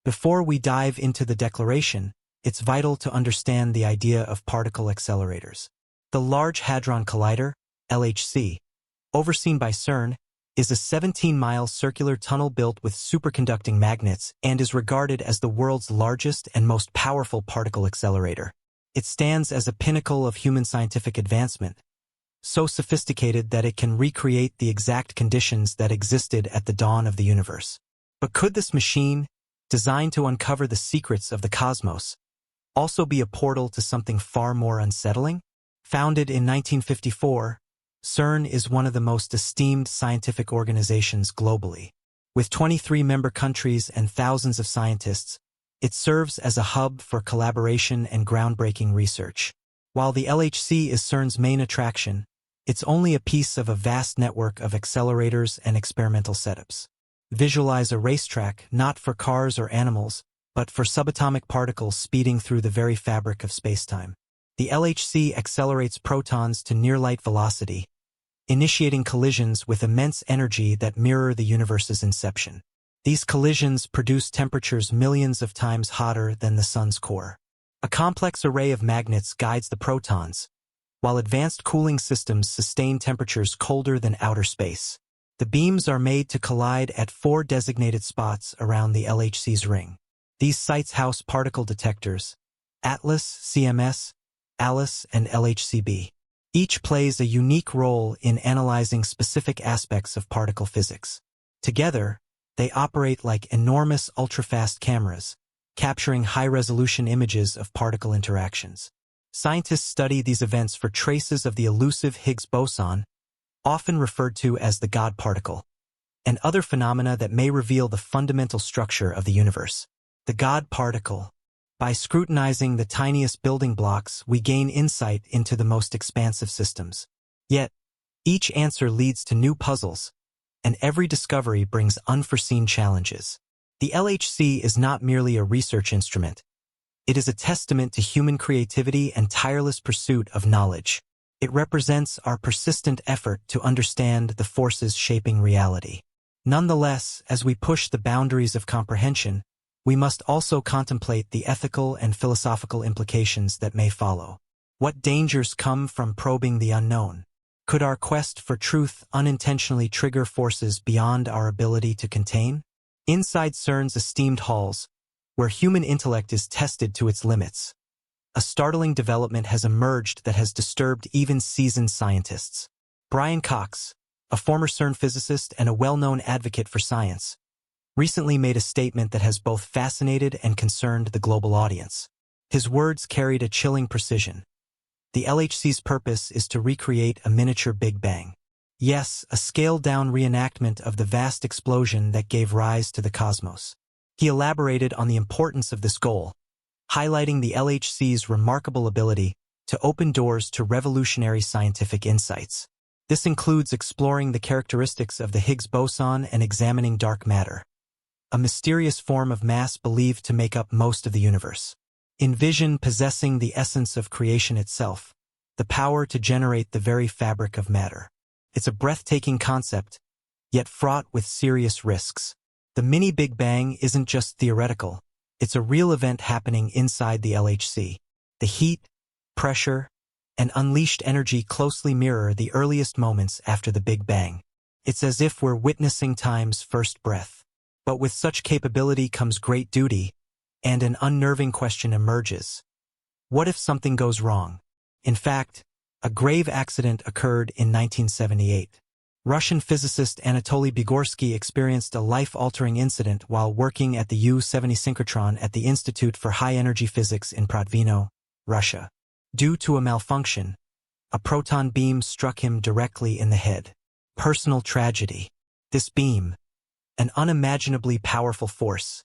Before we dive into the declaration, it's vital to understand the idea of particle accelerators. The Large Hadron Collider, LHC, overseen by CERN, is a 17-mile circular tunnel built with superconducting magnets and is regarded as the world's largest and most powerful particle accelerator. It stands as a pinnacle of human scientific advancement, so sophisticated that it can recreate the exact conditions that existed at the dawn of the universe. But could this machine, designed to uncover the secrets of the cosmos, also be a portal to something far more unsettling? Founded in 1954, CERN is one of the most esteemed scientific organizations globally. With 23 member countries and thousands of scientists, it serves as a hub for collaboration and groundbreaking research. While the LHC is CERN's main attraction, it's only a piece of a vast network of accelerators and experimental setups. Visualize a racetrack not for cars or animals, but for subatomic particles speeding through the very fabric of spacetime. The LHC accelerates protons to near-light velocity, initiating collisions with immense energy that mirror the universe's inception. These collisions produce temperatures millions of times hotter than the sun's core. A complex array of magnets guides the protons, while advanced cooling systems sustain temperatures colder than outer space. The beams are made to collide at 4 designated spots around the LHC's ring. These sites house particle detectors: ATLAS, CMS, ALICE, and LHCb. Each plays a unique role in analyzing specific aspects of particle physics. Together, they operate like enormous ultra-fast cameras, capturing high-resolution images of particle interactions. Scientists study these events for traces of the elusive Higgs boson, often referred to as the God particle, and other phenomena that may reveal the fundamental structure of the universe. The God particle. By scrutinizing the tiniest building blocks, we gain insight into the most expansive systems. Yet, each answer leads to new puzzles, and every discovery brings unforeseen challenges. The LHC is not merely a research instrument. It is a testament to human creativity and tireless pursuit of knowledge. It represents our persistent effort to understand the forces shaping reality. Nonetheless, as we push the boundaries of comprehension, we must also contemplate the ethical and philosophical implications that may follow. What dangers come from probing the unknown? Could our quest for truth unintentionally trigger forces beyond our ability to contain? Inside CERN's esteemed halls, where human intellect is tested to its limits, a startling development has emerged that has disturbed even seasoned scientists. Brian Cox, a former CERN physicist and a well-known advocate for science, recently made a statement that has both fascinated and concerned the global audience. His words carried a chilling precision. The LHC's purpose is to recreate a miniature Big Bang. Yes, a scaled-down reenactment of the vast explosion that gave rise to the cosmos. He elaborated on the importance of this goal, highlighting the LHC's remarkable ability to open doors to revolutionary scientific insights. This includes exploring the characteristics of the Higgs boson and examining dark matter, a mysterious form of mass believed to make up most of the universe. Envision possessing the essence of creation itself, the power to generate the very fabric of matter. It's a breathtaking concept, yet fraught with serious risks. The mini Big Bang isn't just theoretical, it's a real event happening inside the LHC. The heat, pressure, and unleashed energy closely mirror the earliest moments after the Big Bang. It's as if we're witnessing time's first breath. But with such capability comes great duty, and an unnerving question emerges. What if something goes wrong? In fact, a grave accident occurred in 1978. Russian physicist Anatoly Bugorsky experienced a life-altering incident while working at the U-70 synchrotron at the Institute for High-Energy Physics in Protvino, Russia. Due to a malfunction, a proton beam struck him directly in the head. Personal tragedy. This beam, an unimaginably powerful force,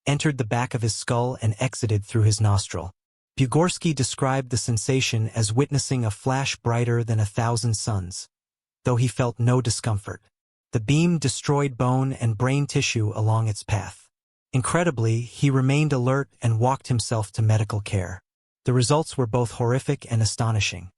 entered the back of his skull and exited through his nostril. Bugorsky described the sensation as witnessing a flash brighter than 1,000 suns, though he felt no discomfort. The beam destroyed bone and brain tissue along its path. Incredibly, he remained alert and walked himself to medical care. The results were both horrific and astonishing.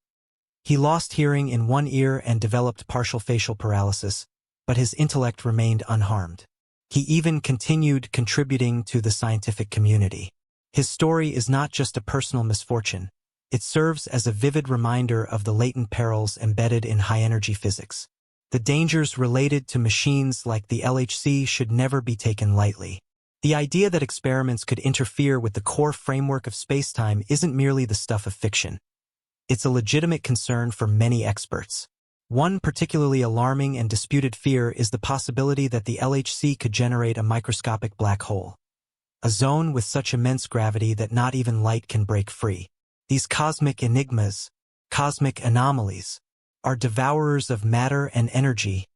He lost hearing in one ear and developed partial facial paralysis, but his intellect remained unharmed. He even continued contributing to the scientific community. His story is not just a personal misfortune. It serves as a vivid reminder of the latent perils embedded in high-energy physics. The dangers related to machines like the LHC should never be taken lightly. The idea that experiments could interfere with the core framework of spacetime isn't merely the stuff of fiction. It's a legitimate concern for many experts. One particularly alarming and disputed fear is the possibility that the LHC could generate a microscopic black hole, a zone with such immense gravity that not even light can break free. These cosmic enigmas, cosmic anomalies, are devourers of matter and energy,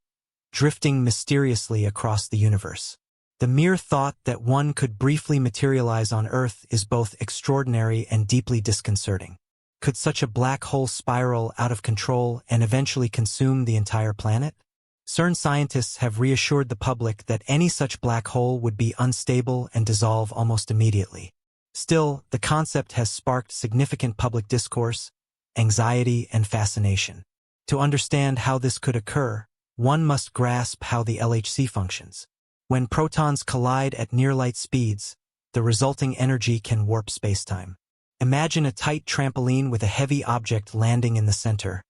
drifting mysteriously across the universe. The mere thought that one could briefly materialize on Earth is both extraordinary and deeply disconcerting. Could such a black hole spiral out of control and eventually consume the entire planet? CERN scientists have reassured the public that any such black hole would be unstable and dissolve almost immediately. Still, the concept has sparked significant public discourse, anxiety, and fascination. To understand how this could occur, one must grasp how the LHC functions. When protons collide at near-light speeds, the resulting energy can warp spacetime. Imagine a tight trampoline with a heavy object landing in the center.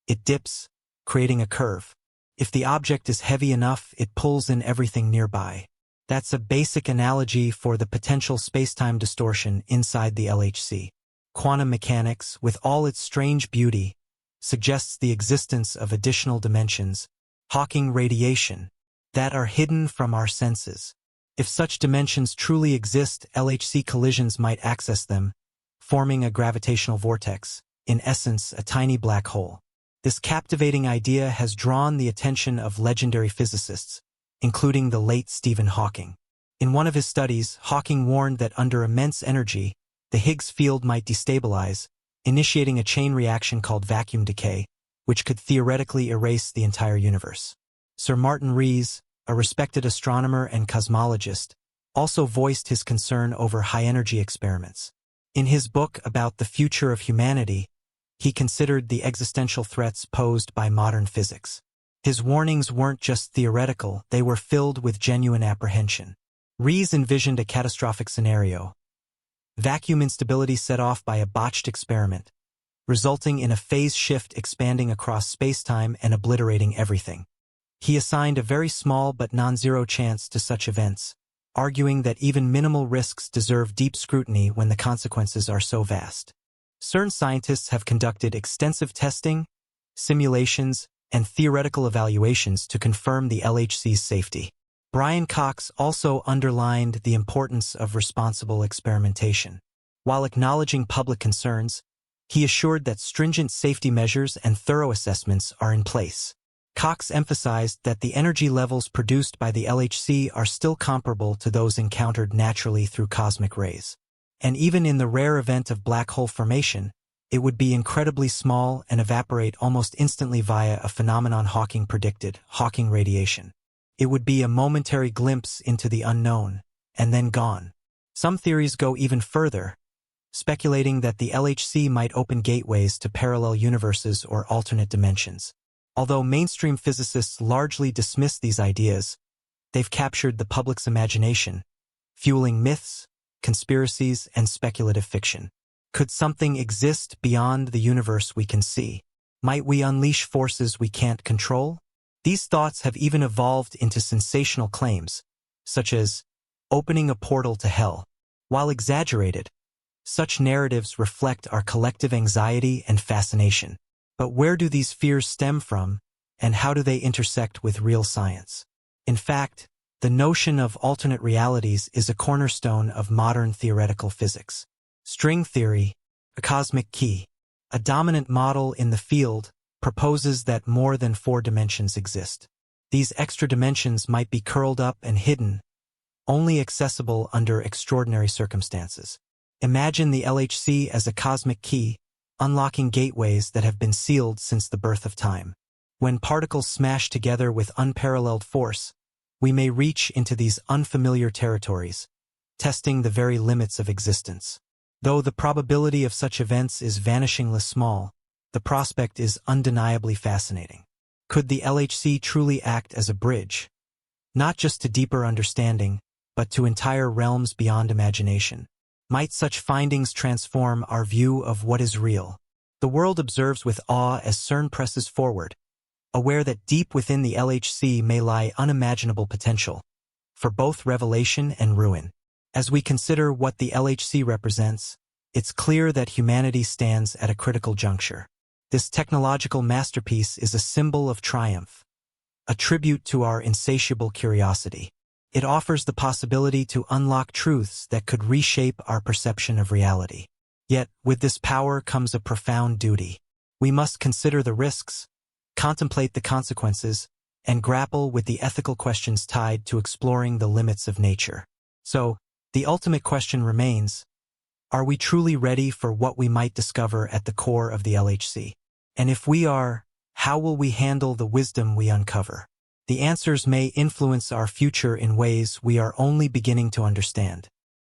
It dips, creating a curve. If the object is heavy enough, it pulls in everything nearby. That's a basic analogy for the potential spacetime distortion inside the LHC. Quantum mechanics, with all its strange beauty, suggests the existence of additional dimensions, Hawking radiation, that are hidden from our senses. If such dimensions truly exist, LHC collisions might access them, forming a gravitational vortex, in essence a tiny black hole. This captivating idea has drawn the attention of legendary physicists, including the late Stephen Hawking. In one of his studies, Hawking warned that under immense energy, the Higgs field might destabilize, initiating a chain reaction called vacuum decay, which could theoretically erase the entire universe. Sir Martin Rees, a respected astronomer and cosmologist, also voiced his concern over high-energy experiments. In his book about the future of humanity, he considered the existential threats posed by modern physics. His warnings weren't just theoretical, they were filled with genuine apprehension. Rees envisioned a catastrophic scenario: vacuum instability set off by a botched experiment, resulting in a phase shift expanding across spacetime and obliterating everything. He assigned a very small but non-zero chance to such events, arguing that even minimal risks deserve deep scrutiny when the consequences are so vast. CERN scientists have conducted extensive testing, simulations, and theoretical evaluations to confirm the LHC's safety. Brian Cox also underlined the importance of responsible experimentation. While acknowledging public concerns, he assured that stringent safety measures and thorough assessments are in place. Cox emphasized that the energy levels produced by the LHC are still comparable to those encountered naturally through cosmic rays. And even in the rare event of black hole formation, it would be incredibly small and evaporate almost instantly via a phenomenon Hawking predicted, Hawking radiation. It would be a momentary glimpse into the unknown, and then gone. Some theories go even further, speculating that the LHC might open gateways to parallel universes or alternate dimensions. Although mainstream physicists largely dismiss these ideas, they've captured the public's imagination, fueling myths, conspiracies, and speculative fiction. Could something exist beyond the universe we can see? Might we unleash forces we can't control? These thoughts have even evolved into sensational claims, such as opening a portal to hell. While exaggerated, such narratives reflect our collective anxiety and fascination. But where do these fears stem from, and how do they intersect with real science? In fact, the notion of alternate realities is a cornerstone of modern theoretical physics. String theory, a cosmic key, a dominant model in the field, proposes that more than 4 dimensions exist. These extra dimensions might be curled up and hidden, only accessible under extraordinary circumstances. Imagine the LHC as a cosmic key, unlocking gateways that have been sealed since the birth of time. When particles smash together with unparalleled force, we may reach into these unfamiliar territories, testing the very limits of existence. Though the probability of such events is vanishingly small, the prospect is undeniably fascinating. Could the LHC truly act as a bridge, not just to deeper understanding, but to entire realms beyond imagination. Might such findings transform our view of what is real? The world observes with awe as CERN presses forward, aware that deep within the LHC may lie unimaginable potential for both revelation and ruin. As we consider what the LHC represents, it's clear that humanity stands at a critical juncture. This technological masterpiece is a symbol of triumph, a tribute to our insatiable curiosity. It offers the possibility to unlock truths that could reshape our perception of reality. Yet, with this power comes a profound duty. We must consider the risks, contemplate the consequences, and grapple with the ethical questions tied to exploring the limits of nature. So, the ultimate question remains, are we truly ready for what we might discover at the core of the LHC? And if we are, how will we handle the wisdom we uncover? The answers may influence our future in ways we are only beginning to understand.